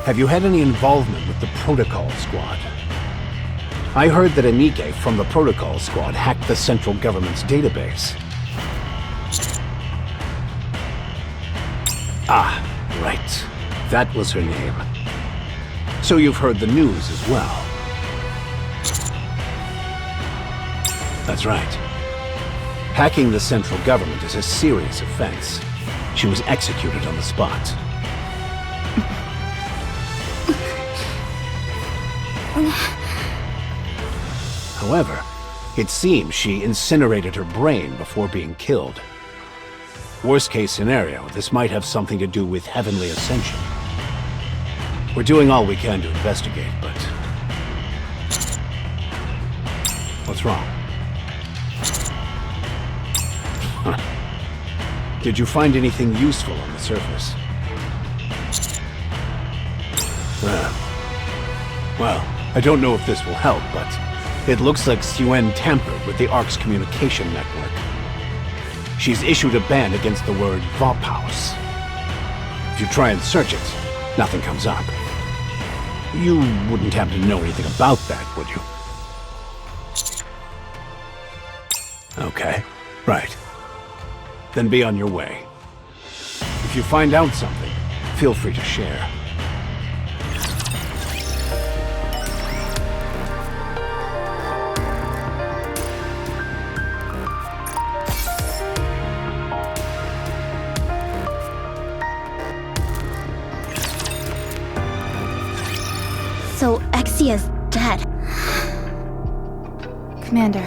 have you had any involvement with the Protocol Squad? I heard that a Nikke from the Protocol Squad hacked the central government's database. Ah, right. That was her name. So you've heard the news as well. That's right. Hacking the central government is a serious offense. She was executed on the spot. However, it seems she incinerated her brain before being killed. Worst case scenario, this might have something to do with Heavenly Ascension. We're doing all we can to investigate, but... What's wrong? Huh. Did you find anything useful on the surface? Well, I don't know if this will help, but it looks like Suen tampered with the Ark's communication network. She's issued a ban against the word Vophaus. If you try and search it, nothing comes up. You wouldn't happen to know anything about that, would you? Okay, right. Then be on your way. If you find out something, feel free to share. So Exia's dead. Commander,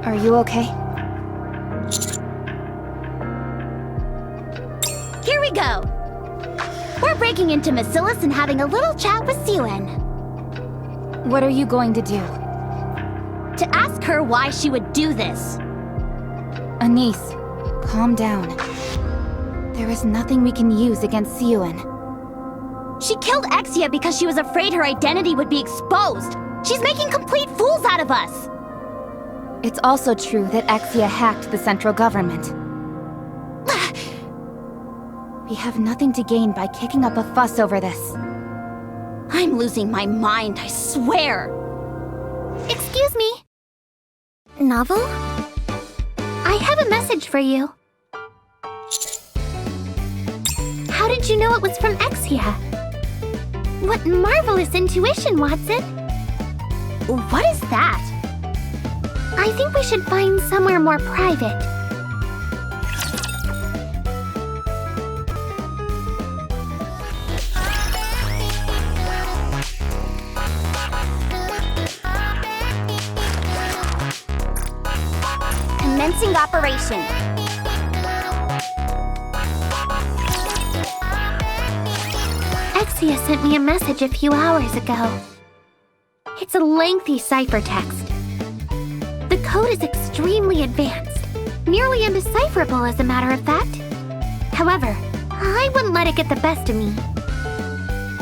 are you okay? Here we go! We're breaking into Macilis and having a little chat with Suen. What are you going to do? To ask her why she would do this. Anise, calm down. There is nothing we can use against Suen. She killed Exia because she was afraid her identity would be exposed. She's making complete fools out of us. It's also true that Exia hacked the central government. We have nothing to gain by kicking up a fuss over this. I'm losing my mind, I swear. Excuse me. Novel? I have a message for you. How did you know it was from Exia? What marvelous intuition, Watson! What is that? I think we should find somewhere more private. Commencing operation. Exia sent me a message a few hours ago. It's a lengthy ciphertext. The code is extremely advanced, nearly undecipherable as a matter of fact. However, I wouldn't let it get the best of me.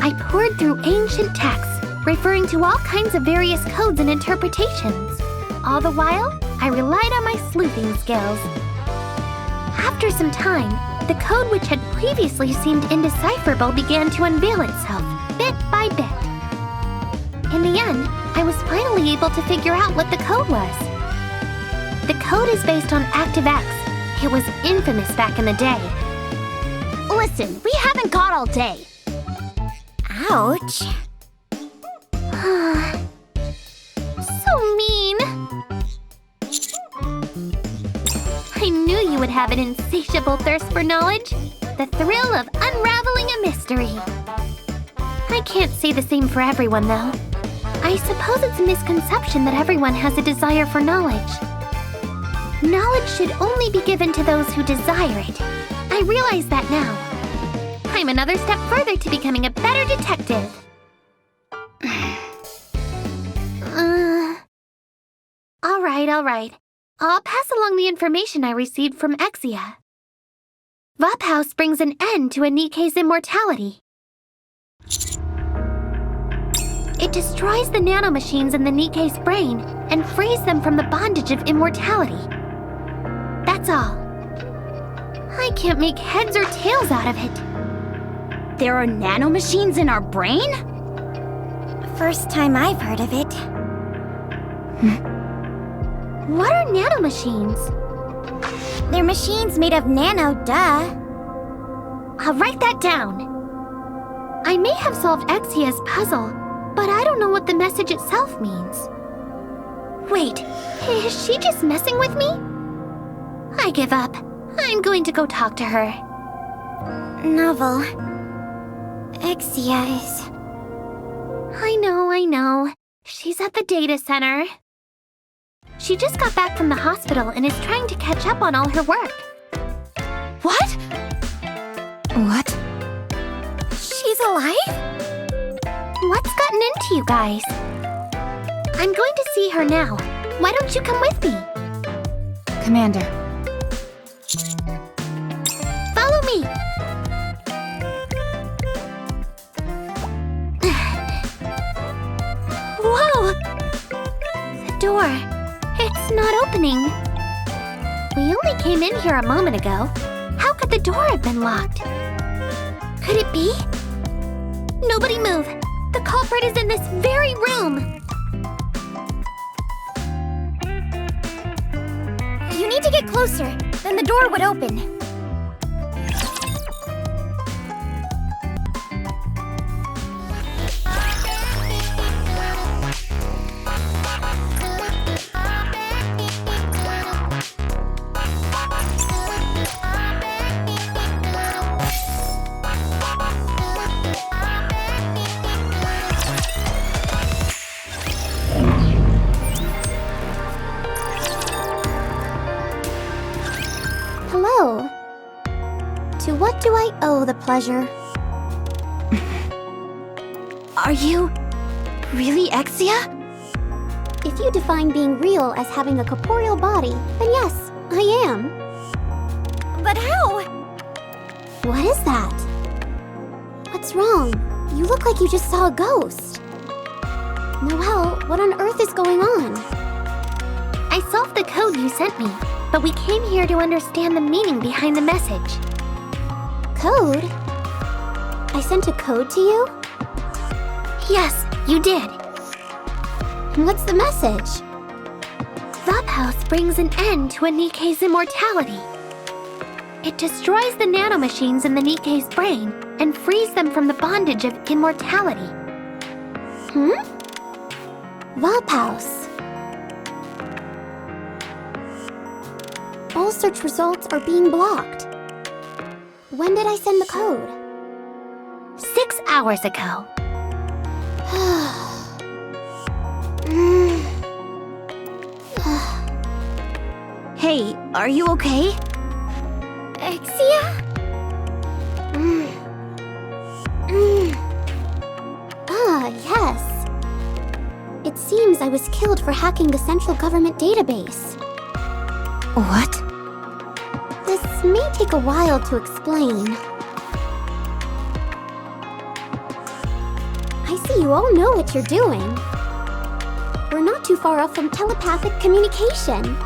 I poured through ancient texts, referring to all kinds of various codes and interpretations. All the while, I relied on my sleuthing skills. After some time, the code which had previously seemed indecipherable began to unveil itself, bit by bit. In the end, I was finally able to figure out what the code was. The code is based on ActiveX. It was infamous back in the day. Listen, we haven't got all day. Ouch. So mean. I knew you would have an insatiable thirst for knowledge. The thrill of unraveling a mystery. I can't say the same for everyone, though. I suppose it's a misconception that everyone has a desire for knowledge. Knowledge should only be given to those who desire it. I realize that now. I'm another step further to becoming a better detective. All right. I'll pass along the information I received from Exia. Vophaus brings an end to a Nikke's immortality. It destroys the nanomachines in the Nikke's brain and frees them from the bondage of immortality. That's all. I can't make heads or tails out of it. There are nanomachines in our brain? First time I've heard of it. What are nanomachines? They're machines made of nano, duh. I'll write that down. I may have solved Exia's puzzle, but I don't know what the message itself means. Wait, is she just messing with me? I give up. I'm going to go talk to her. Novel. Exia is... I know. She's at the data center. She just got back from the hospital and is trying to catch up on all her work. What? What? She's alive? What's gotten into you guys? I'm going to see her now. Why don't you come with me? Commander. Follow me. Whoa! The door. It's not opening. We only came in here a moment ago. How could the door have been locked? Could it be? Nobody move. The culprit is in this very room. You need to get closer, then the door would open. Hello. To what do I owe the pleasure? Are you really Exia? If you define being real as having a corporeal body, then yes, I am. But how? What is that? What's wrong? You look like you just saw a ghost. Noelle, what on earth is going on? I solved the code you sent me, but we came here to understand the meaning behind the message. Code? I sent a code to you? Yes, you did. What's the message? Vophouse brings an end to a Nikke's immortality. It destroys the nanomachines in the Nikke's brain and frees them from the bondage of immortality. Vophouse. All search results are being blocked. When did I send the code? 6 hours ago. Hey, are you okay? Exia? Ah, yes. It seems I was killed for hacking the central government database. What? This may take a while to explain. I see you all know what you're doing. We're not too far off from telepathic communication.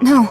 No.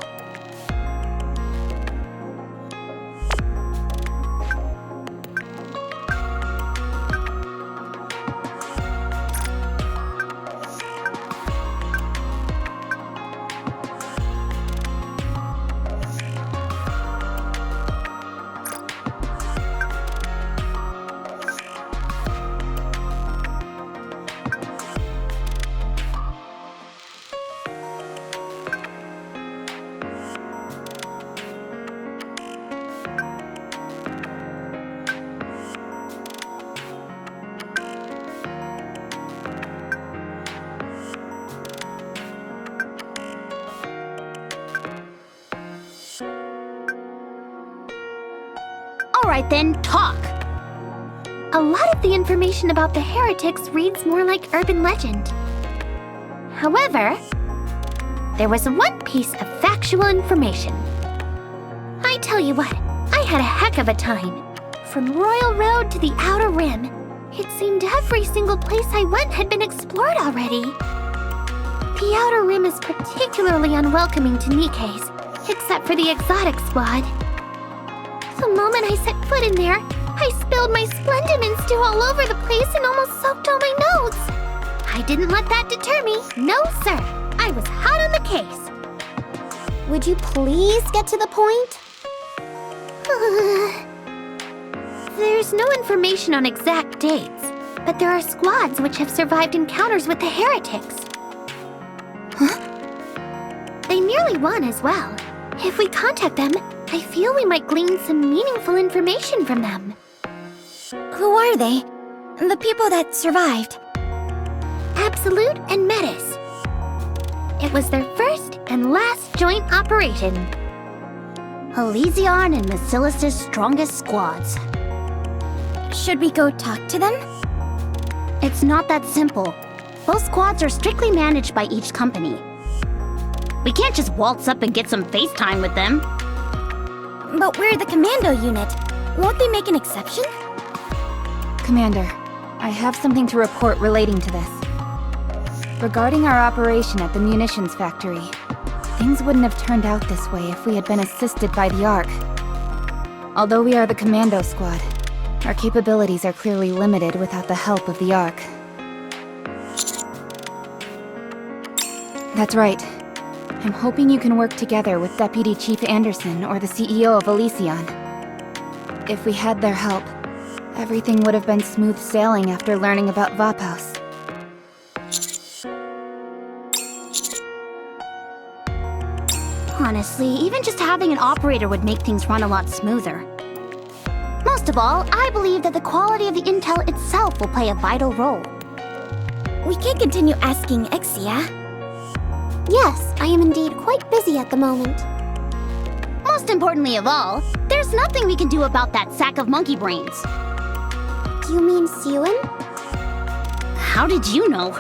Alright then, talk! A lot of the information about the heretics reads more like urban legend. However, there was one piece of factual information. I tell you what, I had a heck of a time. From Royal Road to the Outer Rim, it seemed every single place I went had been explored already. The Outer Rim is particularly unwelcoming to Nikke's, except for the exotic squad. The moment I set foot in there, I spilled my Splendimon stew all over the place and almost soaked all my notes. I didn't let that deter me. No, sir. I was hot on the case. Would you please get to the point? There's no information on exact dates, but there are squads which have survived encounters with the heretics. Huh? They nearly won as well. If we contact them, I feel we might glean some meaningful information from them. Who are they? The people that survived. Absolute and Metis. It was their first and last joint operation. Elysion and Basilis's strongest squads. Should we go talk to them? It's not that simple. Both squads are strictly managed by each company. We can't just waltz up and get some FaceTime with them. But we're the commando unit. Won't they make an exception? Commander, I have something to report relating to this. Regarding our operation at the munitions factory, things wouldn't have turned out this way if we had been assisted by the Ark. Although we are the commando squad, our capabilities are clearly limited without the help of the Ark. That's right. I'm hoping you can work together with Deputy Chief Anderson or the CEO of Elysion. If we had their help, everything would have been smooth sailing after learning about Vaphaus. Honestly, even just having an operator would make things run a lot smoother. Most of all, I believe that the quality of the intel itself will play a vital role. We can't continue asking Exia. Yes, I am indeed quite busy at the moment. Most importantly of all, there's nothing we can do about that sack of monkey brains. Do you mean Siwon? How did you know?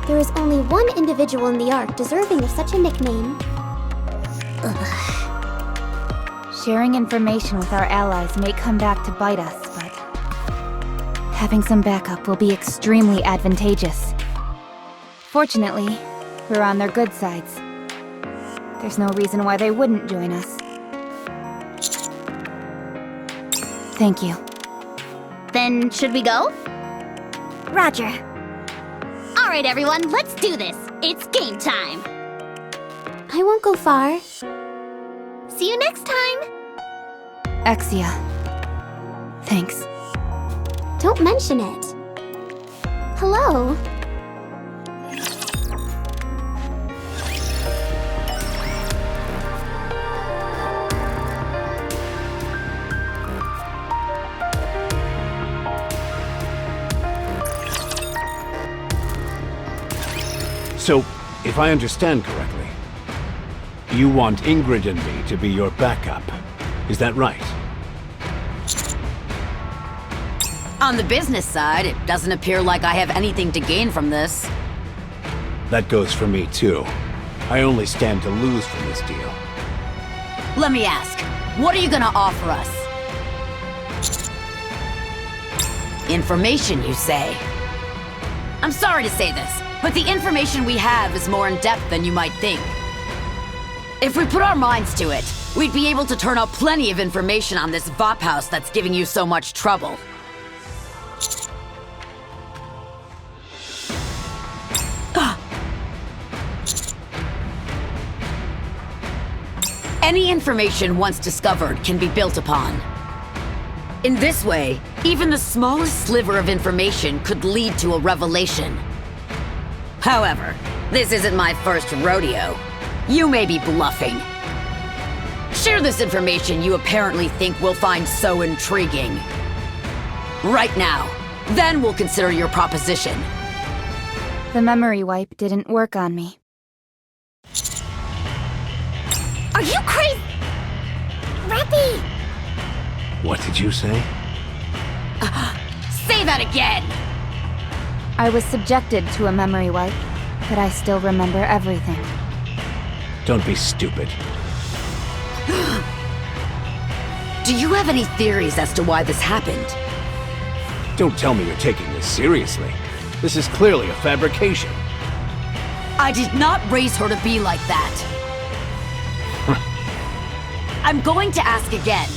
There is only one individual in the Ark deserving of such a nickname. Sharing information with our allies may come back to bite us, but having some backup will be extremely advantageous. Fortunately, we're on their good sides. There's no reason why they wouldn't join us. Thank you. Then, should we go? Roger. Alright everyone, let's do this! It's game time! I won't go far. See you next time! Exia. Thanks. Don't mention it. Hello? So, if I understand correctly, you want Ingrid and me to be your backup. Is that right? On the business side, it doesn't appear like I have anything to gain from this. That goes for me too. I only stand to lose from this deal. Let me ask, what are you gonna offer us? Information, you say? I'm sorry to say this, but the information we have is more in-depth than you might think. If we put our minds to it, we'd be able to turn out plenty of information on this Vop house that's giving you so much trouble. Any information once discovered can be built upon. In this way, even the smallest sliver of information could lead to a revelation. However, this isn't my first rodeo. You may be bluffing. Share this information you apparently think we'll find so intriguing. Right now. Then we'll consider your proposition. The memory wipe didn't work on me. Are you crazy? Rappy! What did you say? Say that again! I was subjected to a memory wipe, but I still remember everything. Don't be stupid. Do you have any theories as to why this happened? Don't tell me you're taking this seriously. This is clearly a fabrication. I did not raise her to be like that. I'm going to ask again.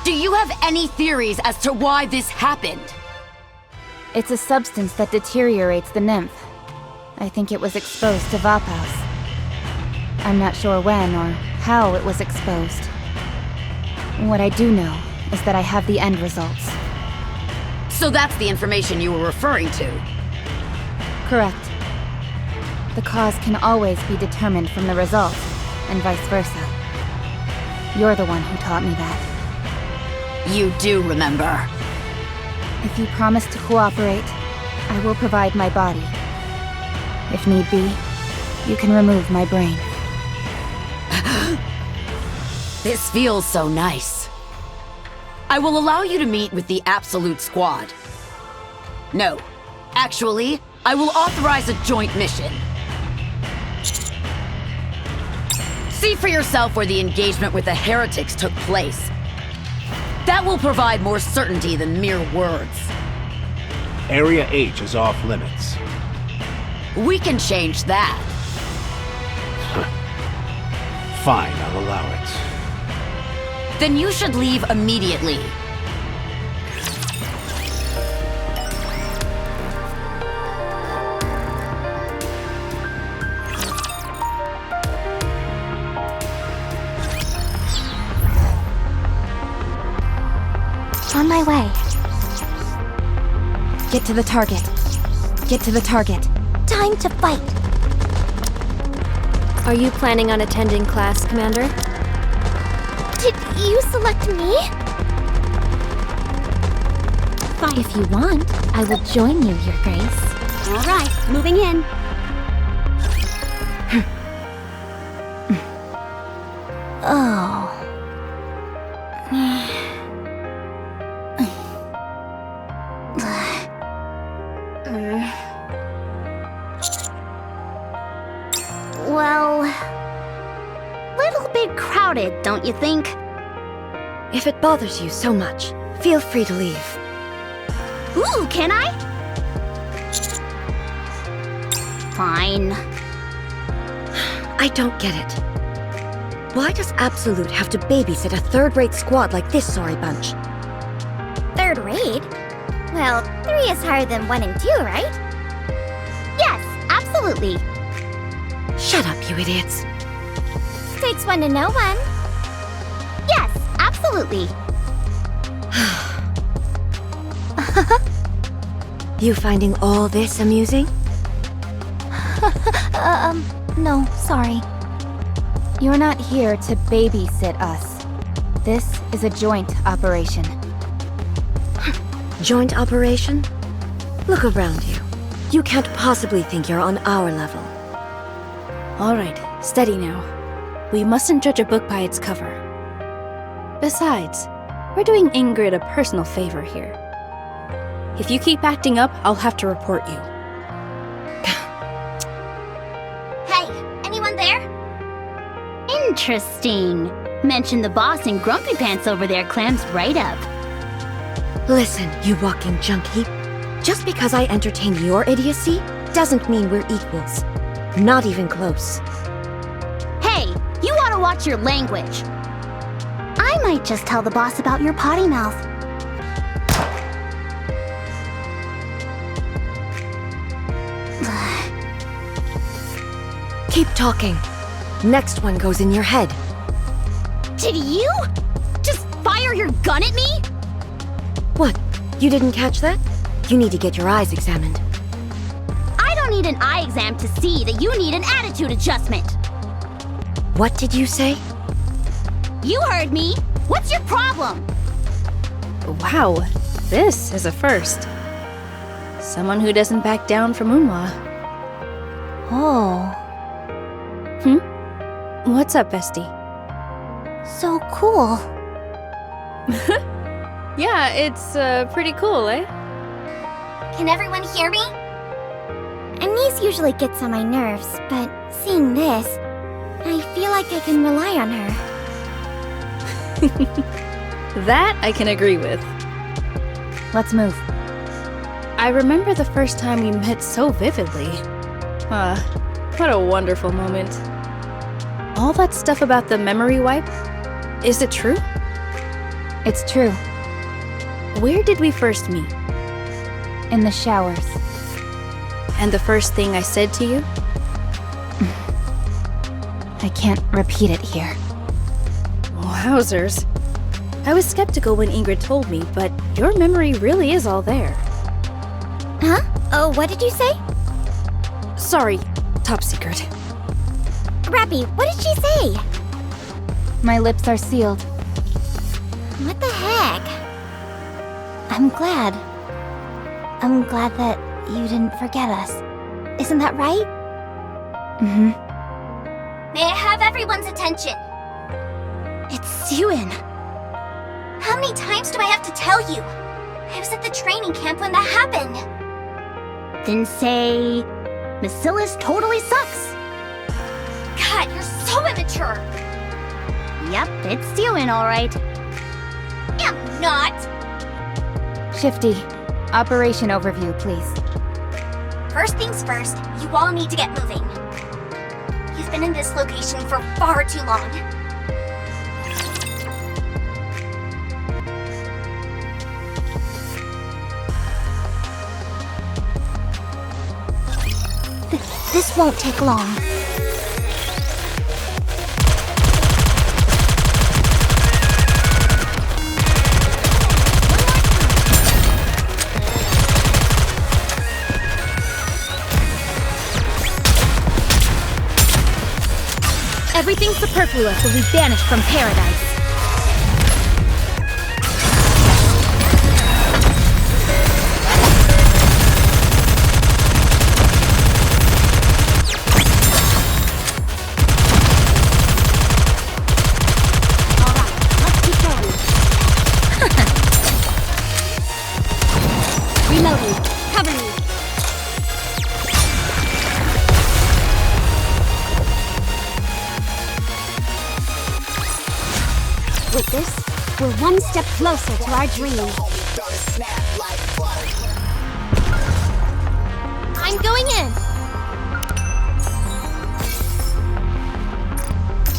Do you have any theories as to why this happened? It's a substance that deteriorates the nymph. I think it was exposed to Vop house. I'm not sure when or how it was exposed. What I do know is that I have the end results. So that's the information you were referring to? Correct. The cause can always be determined from the result, and vice versa. You're the one who taught me that. You do remember. If you promise to cooperate, I will provide my body. If need be, you can remove my brain. This feels so nice. I will allow you to meet with the Absolute Squad. No, actually, I will authorize a joint mission. See for yourself where the engagement with the heretics took place. That will provide more certainty than mere words. Area H is off limits. We can change that. Fine, I'll allow it. Then you should leave immediately. On my way. Get to the target. Get to the target. Time to fight! Are you planning on attending class, Commander? Did you select me? Fine. If you want, I will join you, Your Grace. All right, moving in. Oh. Well, little bit crowded, don't you think? If it bothers you so much, feel free to leave. Ooh, can I? Fine. I don't get it. Why does Absolute have to babysit a third-rate squad like this sorry bunch? Third rate? Well, 3 is higher than 1 and 2, right? Yes, absolutely. Shut up, you idiots. Takes 1 to know 1. Yes, absolutely. You finding all this amusing? No, sorry. You're not here to babysit us. This is a joint operation. Joint operation? Look around you. You can't possibly think you're on our level. All right, steady now. We mustn't judge a book by its cover. Besides, we're doing Ingrid a personal favor here. If you keep acting up, I'll have to report you. Hey, anyone there? Interesting. Mention the boss and Grumpy Pants over there clams right up. Listen, you walking junk heap. Just because I entertain your idiocy doesn't mean we're equals. Not even close. Hey, you ought to watch your language. I might just tell the boss about your potty mouth. Keep talking. Next one goes in your head. Did you just fire your gun at me? What? You didn't catch that? You need to get your eyes examined. I don't need an eye exam to see that you need an attitude adjustment. What did you say? You heard me. What's your problem? Wow, this is a first. Someone who doesn't back down from Unwa. Oh, What's up, bestie? so cool. Yeah, it's pretty cool, eh? Can everyone hear me? Anise usually gets on my nerves, but seeing this, I feel like I can rely on her. That I can agree with. Let's move. I remember the first time we met so vividly. What a wonderful moment. All that stuff about the memory wipe, is it true? It's true. Where did we first meet? In the showers. And the first thing I said to you? I can't repeat it here. Wowzers. I was skeptical when Ingrid told me, but your memory really is all there. Huh? Oh, what did you say? Sorry, top secret. Rappy, what did she say? My lips are sealed. What the heck? I'm glad. I'm glad that you didn't forget us. Isn't that right? Mm-hmm. May I have everyone's attention? It's Suen. How many times do I have to tell you? I was at the training camp when that happened. Then say, Bacillus totally sucks. God, you're so immature. Yep, it's Suen, all right. I'm not. Shifty, operation overview, please. First things first, you all need to get moving. You've been in this location for far too long. This won't take long. Everything superfluous will be banished from paradise. Reloading. Cover me. With this, we're one step closer to our dream. I'm going in.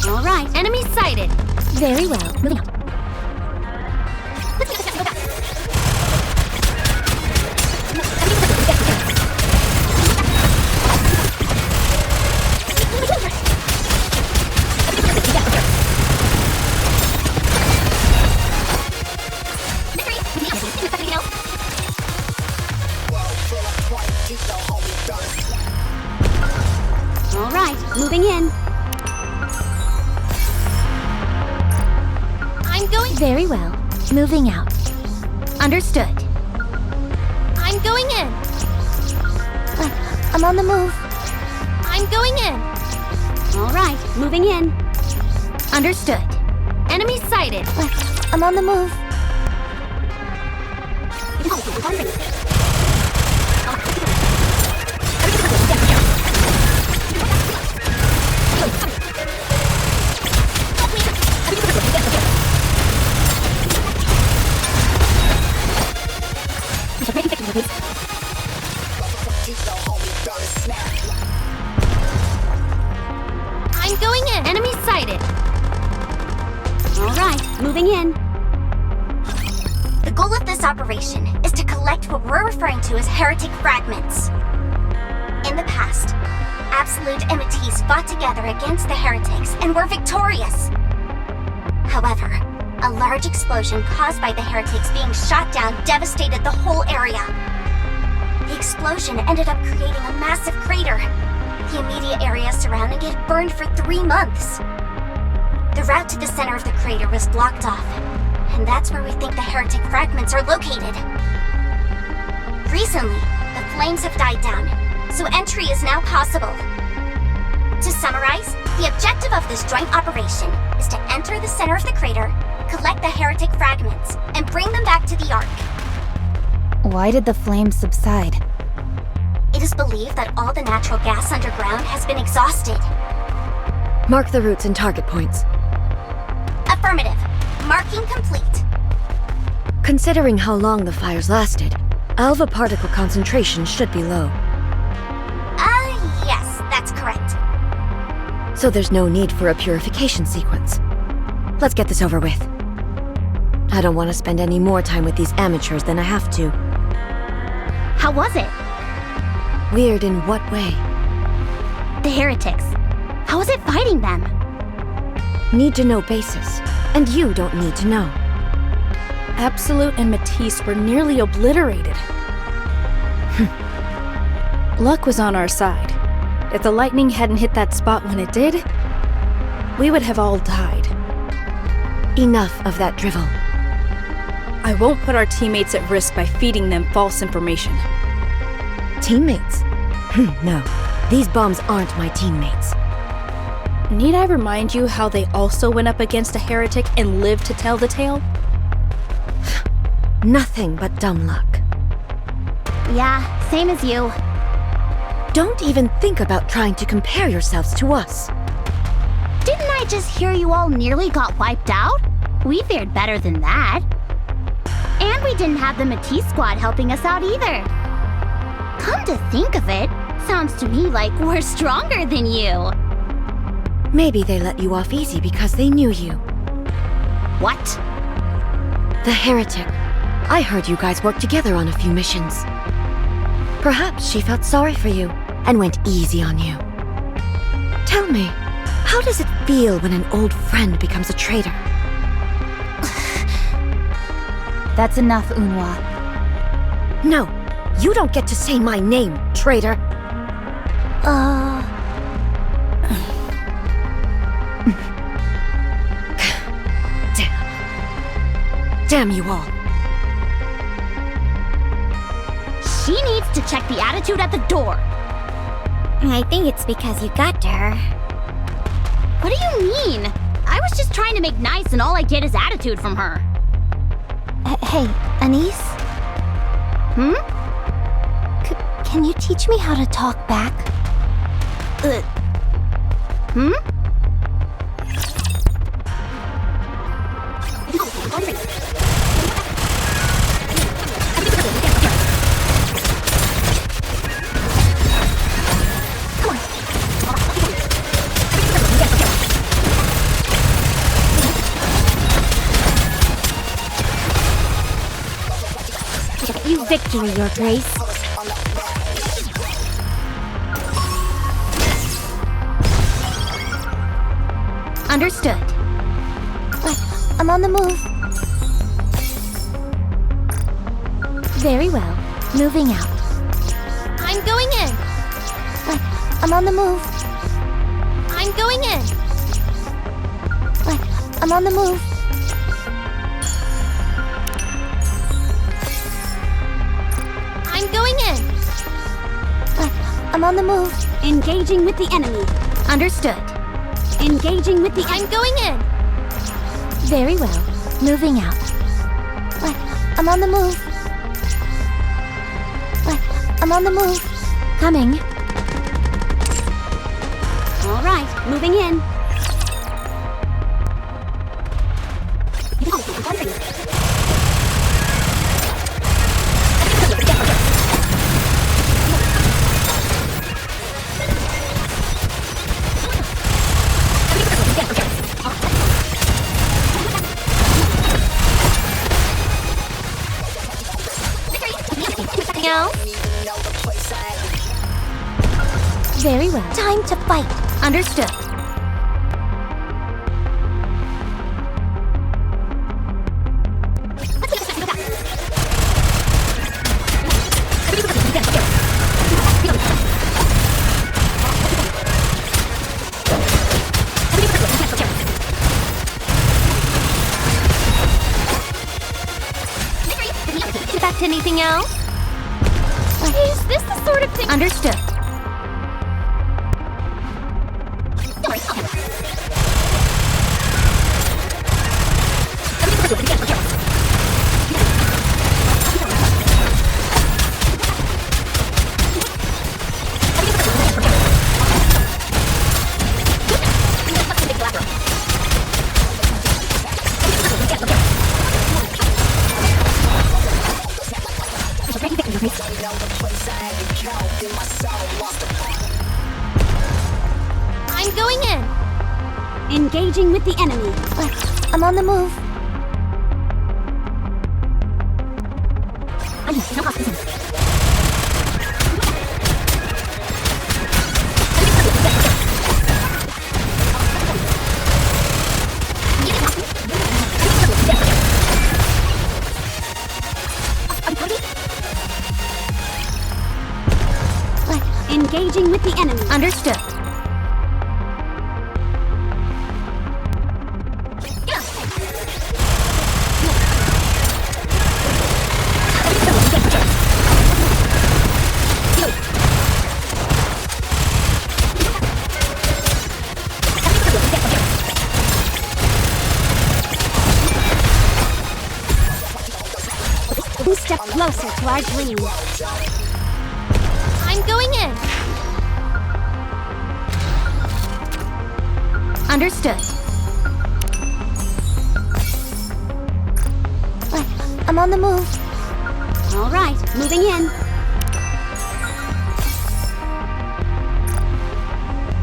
All right, enemy sighted. Very well. Moving out. All right, moving in. I'm going. Very well. Moving out. Understood. I'm going in. I'm on the move. I'm going in. All right, moving in. Understood. Enemy sighted. I'm on the move. I'm going in. Enemy sighted. Alright, moving in. The goal of this operation is to collect what we're referring to as heretic fragments. In the past, Absolute and Matisse fought together against the heretics and were victorious. However, a large explosion caused by the heretics being shot down devastated the whole area. The explosion ended up creating a massive crater. The immediate area surrounding it burned for 3 months. The route to the center of the crater was blocked off, and that's where we think the heretic fragments are located. Recently, the flames have died down, so entry is now possible. To summarize, the objective of this joint operation is to enter the center of the crater, collect the heretic fragments, and bring them back to the Ark. Why did the flames subside? It is believed that all the natural gas underground has been exhausted. Mark the routes and target points. Affirmative. Marking complete. Considering how long the fires lasted, alpha particle concentration should be low. Yes, that's correct. So there's no need for a purification sequence. Let's get this over with. I don't want to spend any more time with these amateurs than I have to. How was it? Weird in what way? The heretics. How was it fighting them? Need to know basis. And you don't need to know. Absolute and Matisse were nearly obliterated. Luck was on our side. If the lightning hadn't hit that spot when it did, we would have all died. Enough of that drivel. I won't put our teammates at risk by feeding them false information. Teammates? No, these bombs aren't my teammates. Need I remind you how they also went up against a heretic and lived to tell the tale? Nothing but dumb luck. Yeah, same as you. Don't even think about trying to compare yourselves to us. Didn't I just hear you all nearly got wiped out? We fared better than that. And we didn't have the Matisse squad helping us out either. Come to think of it, sounds to me like we're stronger than you. Maybe they let you off easy because they knew you. What? The heretic. I heard you guys worked together on a few missions. Perhaps she felt sorry for you and went easy on you. Tell me, how does it feel when an old friend becomes a traitor? That's enough, Unhwa. No, you don't get to say my name, traitor. Damn you all. She needs to check the attitude at the door. I think it's because you got to her. What do you mean? I was just trying to make nice and all I get is attitude from her. Hey, Anise? Can you teach me how to talk back? Victory, Your Grace. Understood. I'm on the move. Very well. Moving out. I'm going in. I'm on the move. I'm going in. I'm on the move. I'm going in. I'm on the move. Engaging with the enemy. Understood. Engaging with the I'm going in. Very well. Moving out. I'm on the move. I'm on the move. Coming. All right, moving in. Time to fight. Understood. Expect anything else? Is this the sort of thing? Understood. I'm going in. Engaging with the enemy. I'm on the move. Engaging with the enemy. Understood. One step closer to our dream. I'm going in. Understood. I'm on the move. All right, moving in.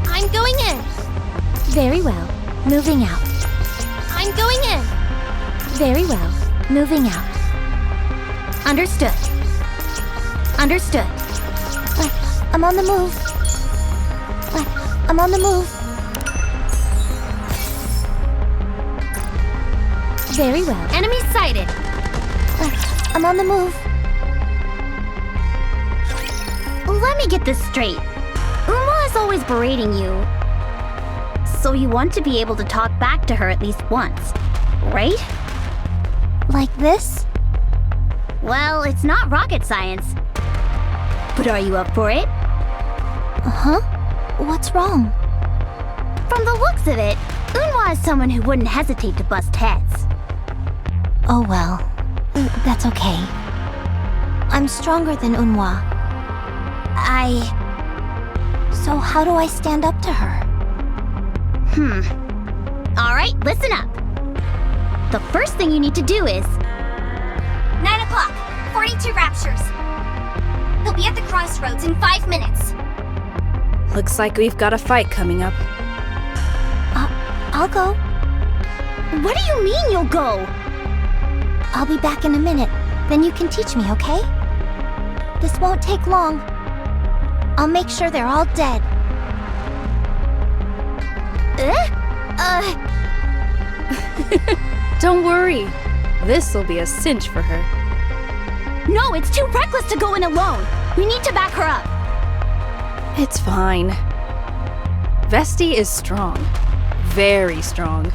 I'm going in. Very well. Moving out. I'm going in. Very well. Moving out. Understood. Understood. I'm on the move. I'm on the move. Very well. Enemy sighted. I'm on the move. Let me get this straight. Uma is always berating you. So you want to be able to talk back to her at least once, right? Like this? Well, it's not rocket science. But are you up for it? Uh-huh. What's wrong? From the looks of it, Unhwa is someone who wouldn't hesitate to bust heads. Oh well. That's okay. I'm stronger than Unhwa. So how do I stand up to her? Alright, listen up. The first thing you need to do is... 9 o'clock. 42 raptures. He'll be at the crossroads in 5 minutes. Looks like we've got a fight coming up. I'll go. What do you mean you'll go? I'll be back in a minute. Then you can teach me, okay? This won't take long. I'll make sure they're all dead. Don't worry. This'll be a cinch for her. No, it's too reckless to go in alone. We need to back her up. It's fine. Vesti is strong. Very strong.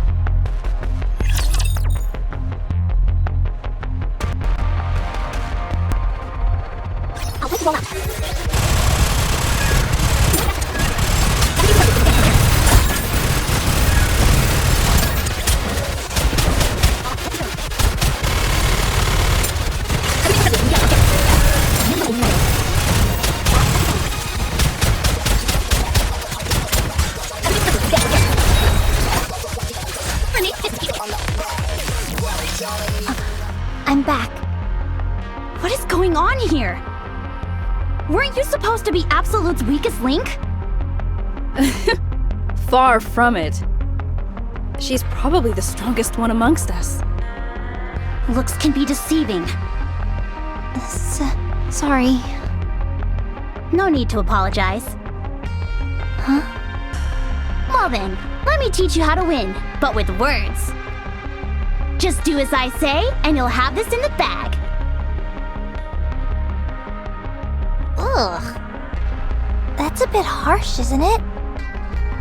I'm back. What is going on here? Weren't you supposed to be Absolute's weakest link? Far from it. She's probably the strongest one amongst us. Looks can be deceiving. Sorry. No need to apologize. Well then, let me teach you how to win, but with words. Just do as I say, and you'll have this in the bag. Ugh. That's a bit harsh, isn't it?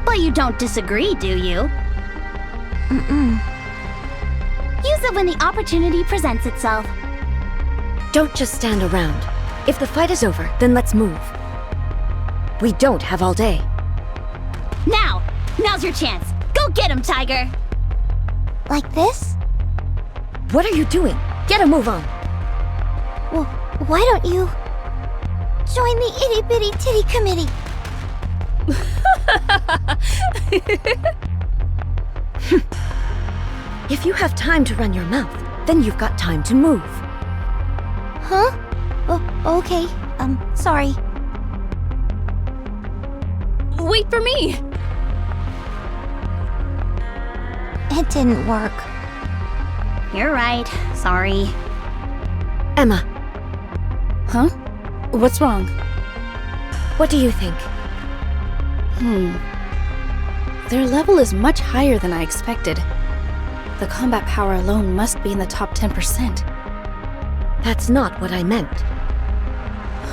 But you don't disagree, do you? Mm-mm. Use it when the opportunity presents itself. Don't just stand around. If the fight is over, then let's move. We don't have all day. Now's your chance. Go get him, Tiger! Like this? What are you doing? Get a move on. Well, why don't you join the itty-bitty titty committee? If you have time to run your mouth, then you've got time to move. Huh? Oh, okay. Sorry. Wait for me! It didn't work. You're right. Sorry. Emma, Huh? What's wrong? what do you think? Their level is much higher than I expected. The combat power alone must be in the top 10%. That's not what I meant.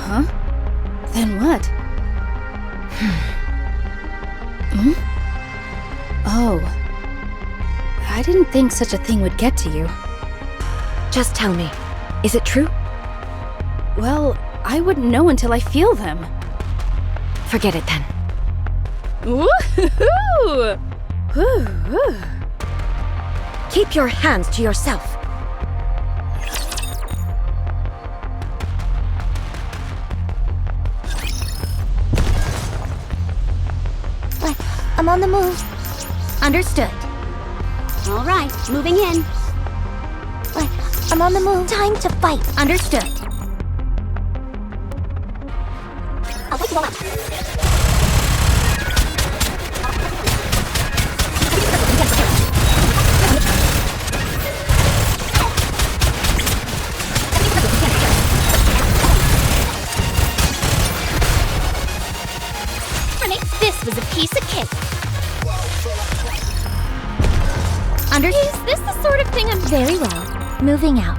Huh? Then what? Oh. I didn't think such a thing would get to you. Just tell me, is it true? Well, I wouldn't know until I feel them. Forget it then. Woohoo! Woo-hoo. Keep your hands to yourself. I'm on the move. Understood. All right, moving in. I'm on the move. Time to fight. Understood. I'll wake you all up. This was a piece of cake. Is this the sort of thing I'm Very well. Moving out.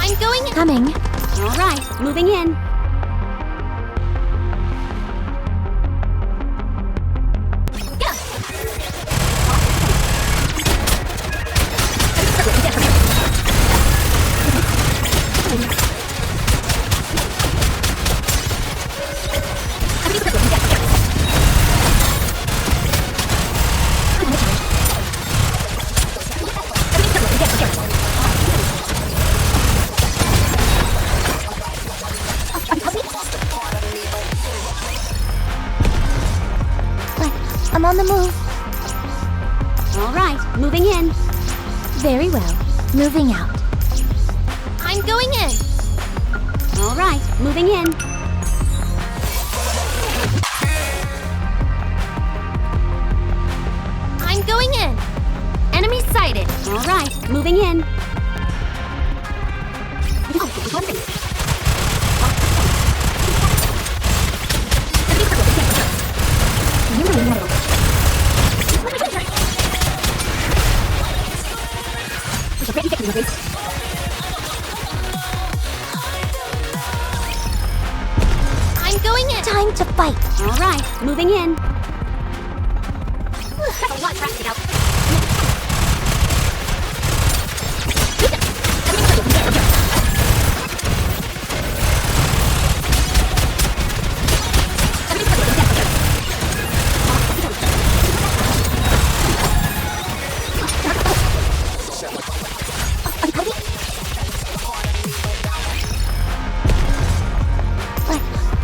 I'm going in. Coming. All right, moving in. I'm on the move. All right, moving in. Very well. Moving out. I'm going in. All right, moving in. I'm going in. Enemy sighted. All right, moving in. I'm going in. Time to fight. All right, moving in.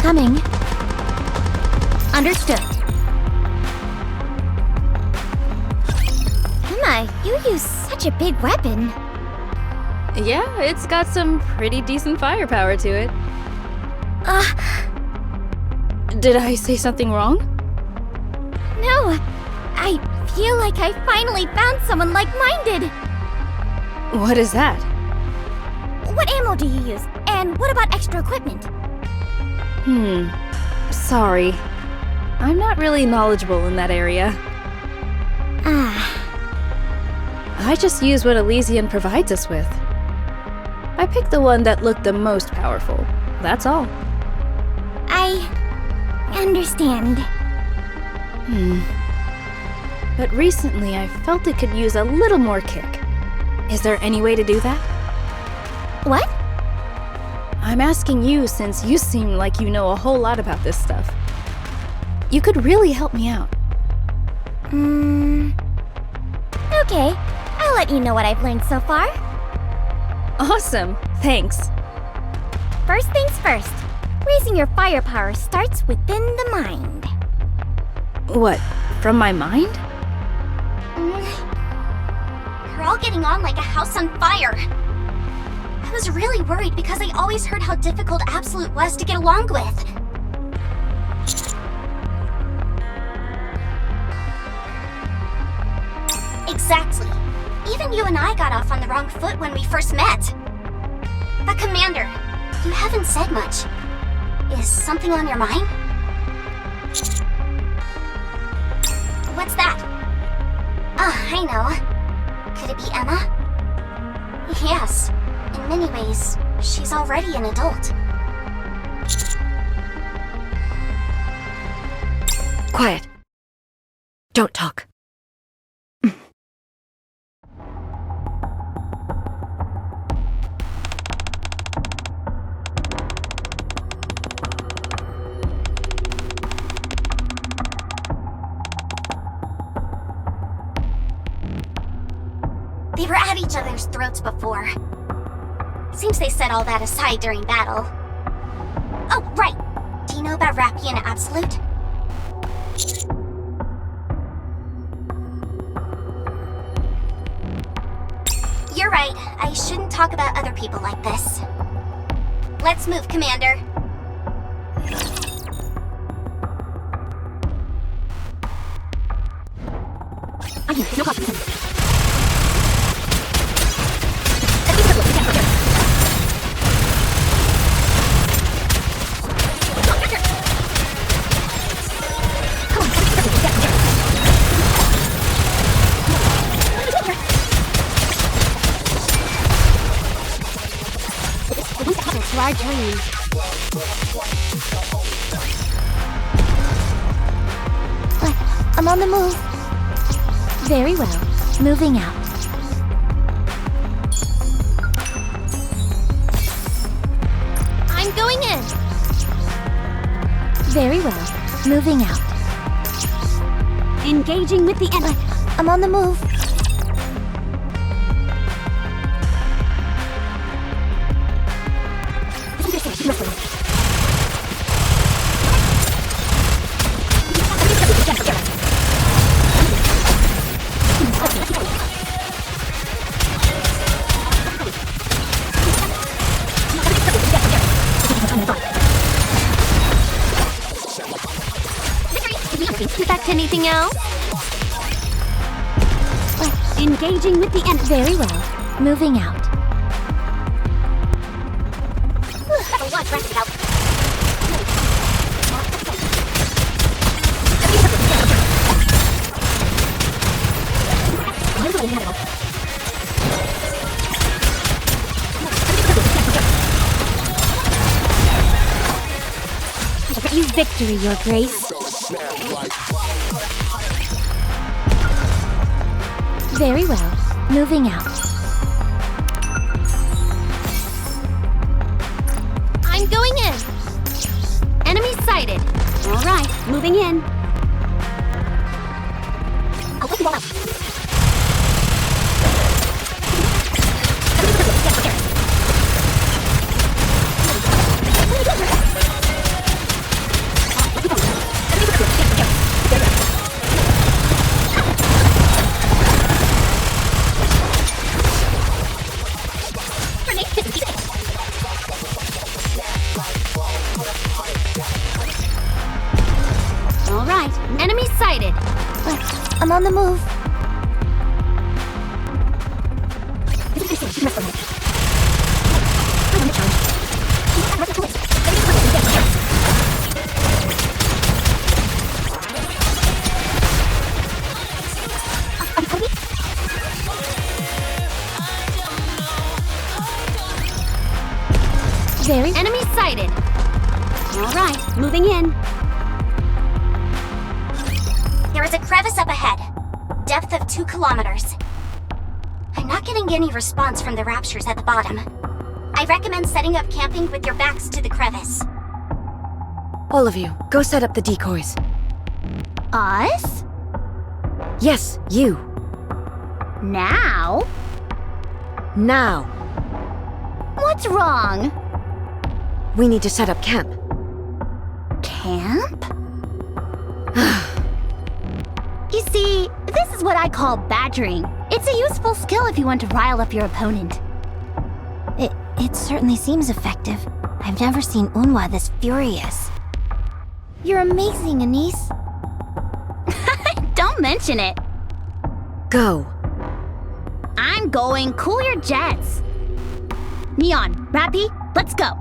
Coming. Understood. Emma, you use such a big weapon. Yeah, it's got some pretty decent firepower to it. Did I say something wrong? No, I feel like I finally found someone like-minded. What is that? What ammo do you use? And what about extra equipment? Sorry. I'm not really knowledgeable in that area. I just use what Elysian provides us with. I picked the one that looked the most powerful. That's all. I understand. But recently I felt it could use a little more kick. Is there any way to do that? What? I'm asking you since you seem like you know a whole lot about this stuff. You could really help me out. Okay. I'll let you know what I've learned so far. Awesome, thanks. First things first. Raising your firepower starts within the mind. What, from my mind? You're all getting on like a house on fire. I was really worried because I always heard how difficult Absolute was to get along with. Exactly. Even you and I got off on the wrong foot when we first met. But Commander, you haven't said much. Is something on your mind? What's that? I know. Could it be Emma? Yes. In many ways, she's already an adult. Quiet. Don't talk. They were at each other's throats before. Seems they set all that aside during battle. Oh, right! Do you know about Rappy and Absolute? You're right. I shouldn't talk about other people like this. Let's move, Commander. Our dream. I'm on the move. Very well. Moving out. I'm going in. Very well. Moving out. Engaging with the enemy. I'm on the move. Expect anything else? Engaging with the enemy. Very well. Moving out. You victory, Your Grace. Very well. Moving out. I'm going in. Enemy sighted. All right, moving in. sighted! I'm on the move. Enemy sighted! Alright, moving in. There is a crevice up ahead. Depth of 2 kilometers. I'm not getting any response from the raptures at the bottom. I recommend setting up camping with your backs to the crevice. All of you, go set up the decoys. Us? Yes, you. Now? Now. What's wrong? We need to set up camp. Camp? You see, this is what I call badgering. It's a useful skill if you want to rile up your opponent. It certainly seems effective. I've never seen Unhwa this furious. You're amazing, Anise. Don't mention it. Go. I'm going. Cool your jets. Neon, Rappy, let's go.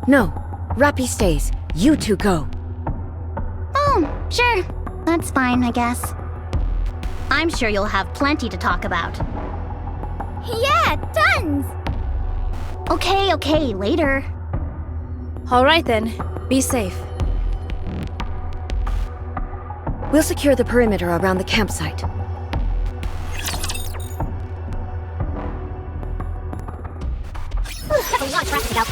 No, Rappy stays. You two go. Oh, sure. That's fine, I guess. I'm sure you'll have plenty to talk about. Yeah, tons! Okay, later. Alright then, be safe. We'll secure the perimeter around the campsite. A lot wrapped it up.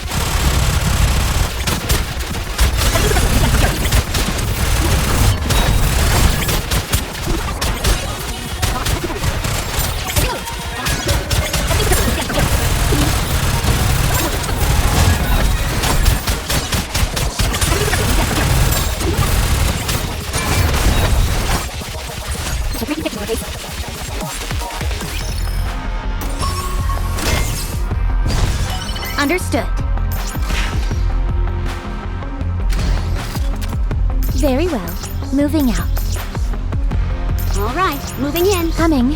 Understood. Very well. Moving out. All right, moving in. Coming.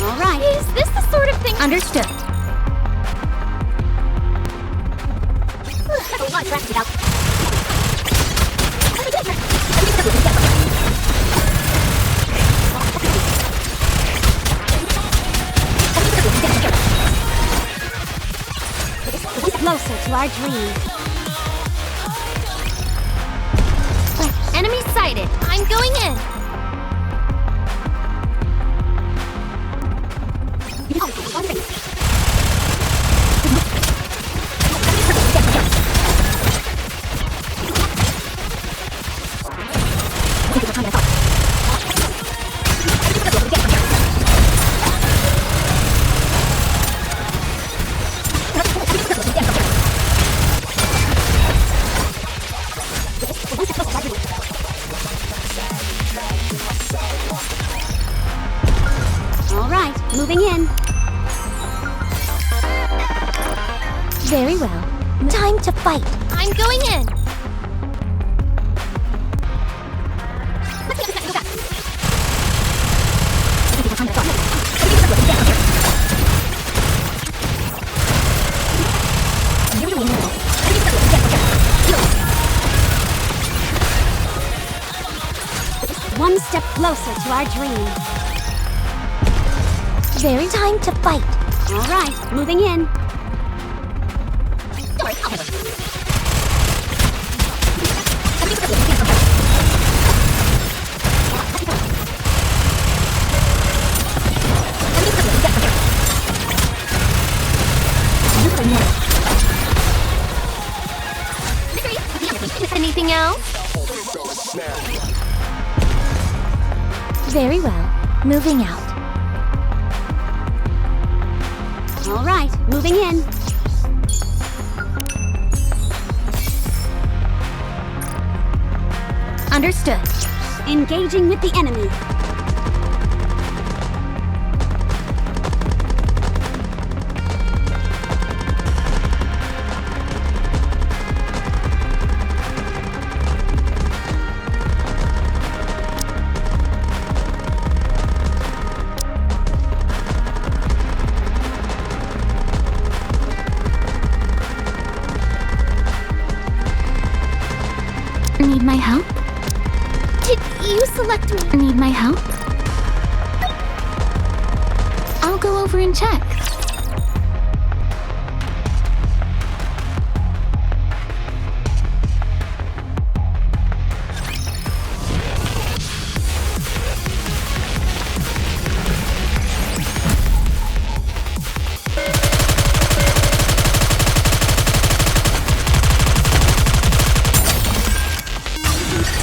All right. Is this the sort of thing? Understood. A lot wrapped it up. Closer to our dream. Enemy sighted. I'm going in. All right, moving in. Very well. Time to fight. I'm going in. One step closer to our dream. Very time to fight. All right, moving in. Anything else? Very well. Moving out. All right, moving in. Understood. Engaging with the enemy. Need my help? Did you select me? Need my help? I'll go over and check.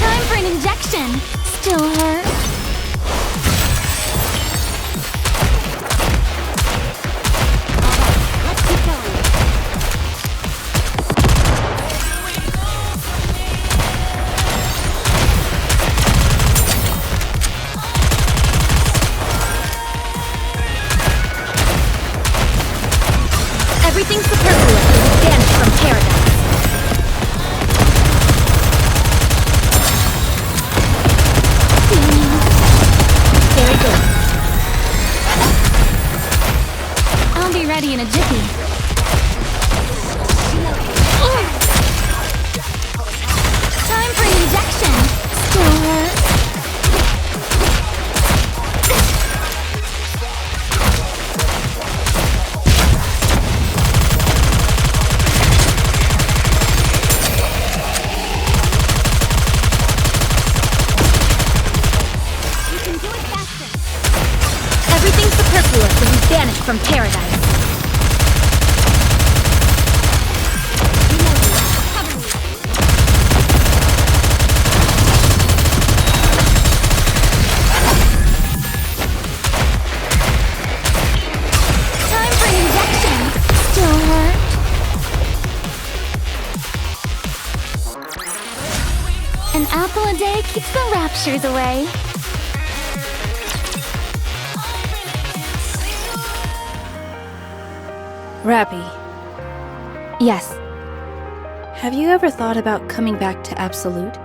Time for an injection. Still hurt? Let's keep going. Everything superfluous is banished from paradise. Very good. I'll be ready in a jiffy. Time for an injection. Still hurt? You can do it faster. Everything superfluous will be banished from paradise. Cover me. Time for an injection. Still hurt? An apple a day keeps the raptures away. Rappy, Yes, have you ever thought about coming back to Absolute?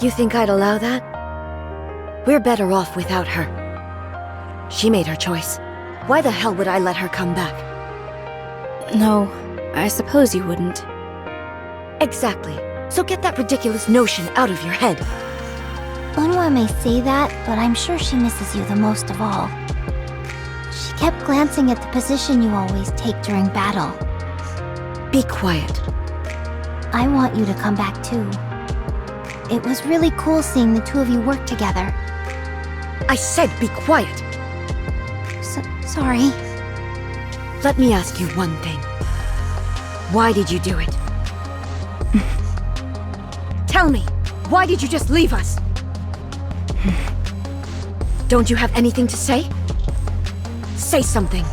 You think I'd allow that? We're better off without her. She made her choice. Why the hell would I let her come back? No, I suppose you wouldn't. Exactly. So get that ridiculous notion out of your head. Onwa may say that, but I'm sure she misses you the most of all. She kept glancing at the position you always take during battle. Be quiet. I want you to come back too. It was really cool seeing the two of you work together. I said be quiet. Sorry. Let me ask you one thing. Why did you do it? Tell me, why did you just leave us? Don't you have anything to say? Say something.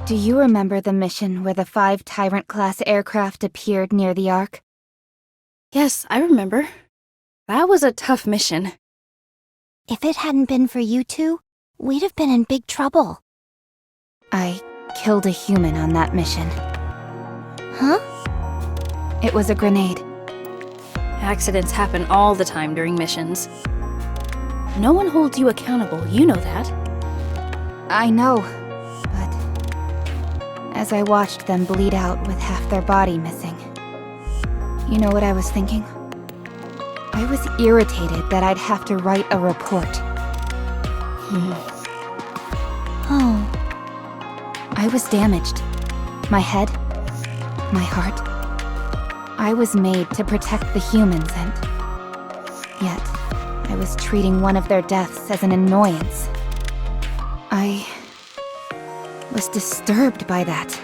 do you remember the mission where the 5 Tyrant-class aircraft appeared near the Ark? Yes, I remember. That was a tough mission. If it hadn't been for you two, we'd have been in big trouble. I killed a human on that mission. Huh? It was a grenade. Accidents happen all the time during missions. No one holds you accountable, you know that. I know, but as I watched them bleed out with half their body missing, you know what I was thinking? I was irritated that I'd have to write a report. Oh. I was damaged. My head, my heart. I was made to protect the humans, and yet I was treating one of their deaths as an annoyance. I was disturbed by that.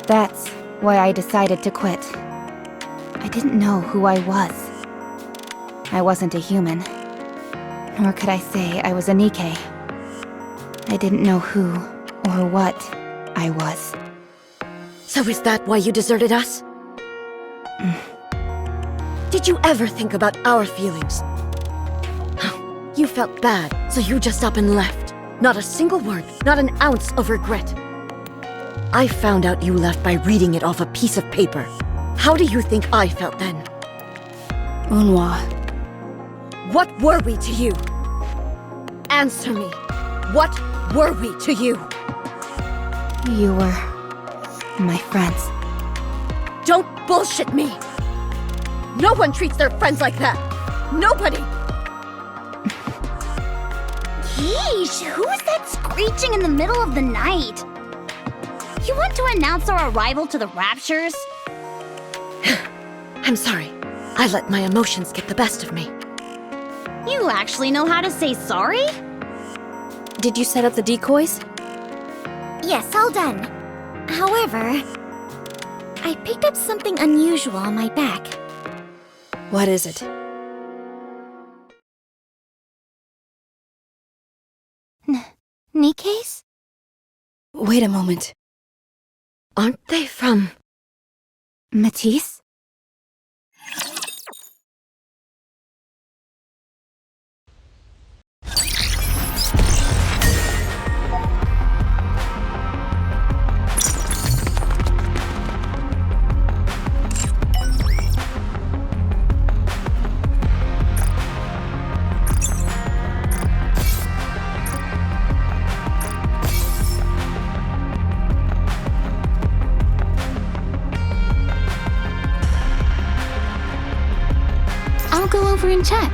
That's why I decided to quit. I didn't know who I was. I wasn't a human. Nor could I say I was a Nikke. I didn't know who or what I was. So is that why you deserted us? Mm. Did you ever think about our feelings? You felt bad, so you just up and left. Not a single word, not an ounce of regret. I found out you left by reading it off a piece of paper. How do you think I felt then? Unwa. What were we to you? Answer me. What were we to you? You were my friends. Don't bullshit me! No one treats their friends like that! Nobody! Yeesh, who is that screeching in the middle of the night? You want to announce our arrival to the Raptures? I'm sorry. I let my emotions get the best of me. You actually know how to say sorry? Did you set up the decoys? Yes, all done. However, I picked up something unusual on my back. What is it? Nikke's? Wait a moment. Aren't they from... Matisse? I'll go over and check.